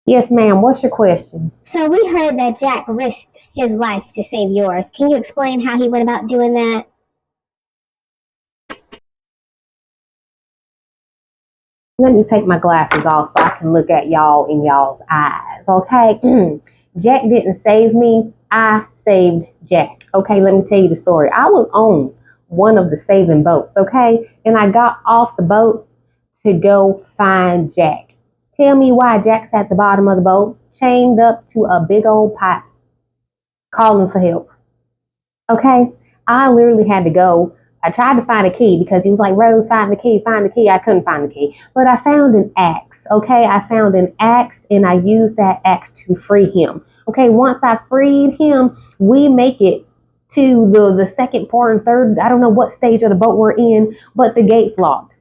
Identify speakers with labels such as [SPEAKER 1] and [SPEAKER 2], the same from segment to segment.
[SPEAKER 1] Yes, ma'am. What's your question?
[SPEAKER 2] So we heard that Jack risked his life to save yours. Can you explain how he went about doing that?
[SPEAKER 1] Let me take my glasses off so I can look at y'all in y'all's eyes, okay? Jack didn't save me. I saved Jack. Okay, let me tell you the story. I was on one of the saving boats, okay? And I got off the boat to go find Jack. Tell me why Jack's at the bottom of the boat, chained up to a big old pipe, calling for help. Okay. I literally had to go. I tried to find a key because he was like, Rose, find the key, find the key. I couldn't find the key. But I found an axe. Okay. I found an axe and I used that axe to free him. Okay. Once I freed him, we make it to the second part and third. I don't know what stage of the boat we're in, but the gate's locked.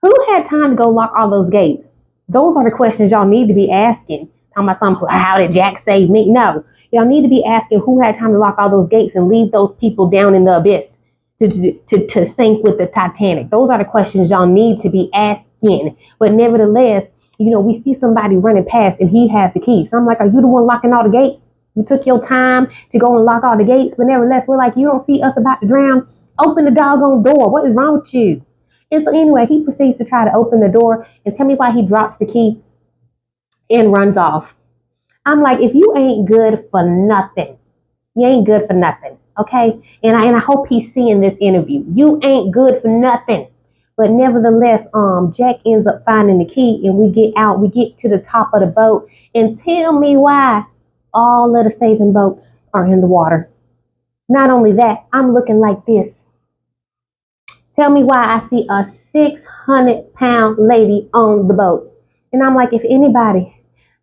[SPEAKER 1] Who had time to go lock all those gates? Those are the questions y'all need to be asking. Talking about something, how did Jack save me? No, y'all need to be asking who had time to lock all those gates and leave those people down in the abyss to sink with the Titanic. Those are the questions y'all need to be asking. But nevertheless, we see somebody running past and he has the key. So I'm like, are you the one locking all the gates? You took your time to go and lock all the gates, but nevertheless, we're like, you don't see us about to drown? Open the doggone door. What is wrong with you? And so anyway, he proceeds to try to open the door and tell me why he drops the key and runs off. I'm like, if you ain't good for nothing, you ain't good for nothing. Okay. And I hope he's seeing this interview. You ain't good for nothing. But nevertheless, Jack ends up finding the key and we get out, we get to the top of the boat and tell me why all of the saving boats are in the water. Not only that, I'm looking like this. Tell me why I see a 600-pound lady on the boat. And I'm like, if anybody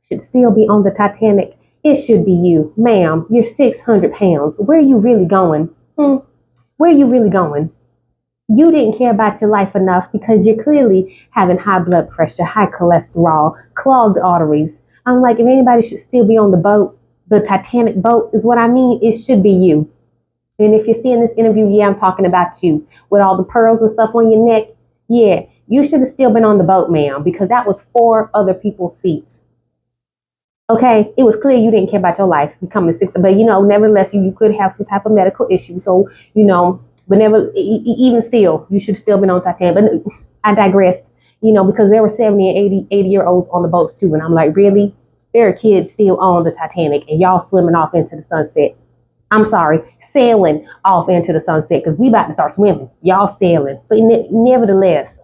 [SPEAKER 1] should still be on the Titanic, it should be you. Ma'am, you're 600 pounds. Where are you really going? Where are you really going? You didn't care about your life enough because you're clearly having high blood pressure, high cholesterol, clogged arteries. I'm like, if anybody should still be on the boat, the Titanic boat is what I mean, it should be you. And if you're seeing this interview, yeah, I'm talking about you with all the pearls and stuff on your neck. Yeah, you should have still been on the boat, ma'am, because that was 4 other people's seats. Okay, it was clear you didn't care about your life becoming 6, but nevertheless, you could have some type of medical issue. So, but never, even still, you should still been on Titanic. But I digress, because there were 70 and 80-year-olds on the boats too. And I'm like, really? There are kids still on the Titanic and y'all swimming off into the sunset. I'm sorry, sailing off into the sunset because we about to start swimming. Y'all sailing. But nevertheless,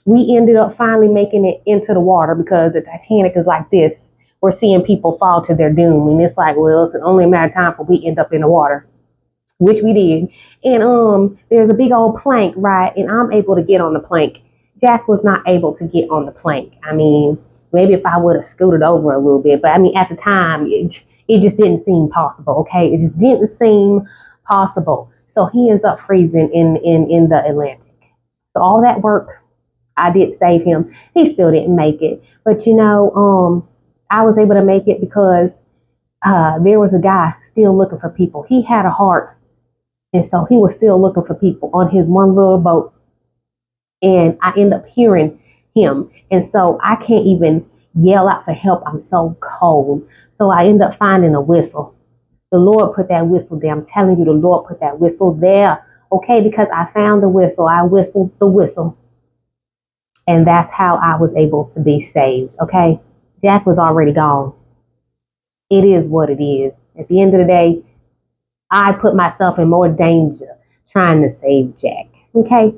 [SPEAKER 1] we ended up finally making it into the water because the Titanic is like this. We're seeing people fall to their doom. And it's like, well, it's only a matter of time for we end up in the water, which we did. And there's a big old plank, right? And I'm able to get on the plank. Jack was not able to get on the plank. I mean, maybe if I would have scooted over a little bit, but I mean, at the time, it just didn't seem possible. Okay, it just didn't seem possible. So he ends up freezing in the Atlantic. So all that work, I did save him. He still didn't make it, but I was able to make it because there was a guy still looking for people. He had a heart, and so he was still looking for people on his one little boat. And I end up hearing him, and so I can't even yell out for help. I'm so cold. So I end up finding a whistle. The Lord put that whistle there. I'm telling you, the Lord put that whistle there. Okay, because I found the whistle. I whistled the whistle. And that's how I was able to be saved. Okay. Jack was already gone. It is what it is. At the end of the day, I put myself in more danger trying to save Jack. Okay.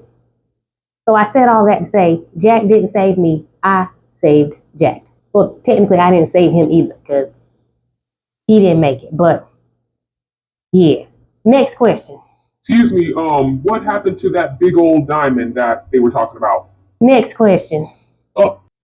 [SPEAKER 1] So I said all that to say Jack didn't save me. I saved Jack. Well, technically, I didn't save him either because he didn't make it. But yeah. Next question.
[SPEAKER 3] Excuse me, what happened to that big old diamond that they were talking about?
[SPEAKER 1] Next question.
[SPEAKER 3] Oh,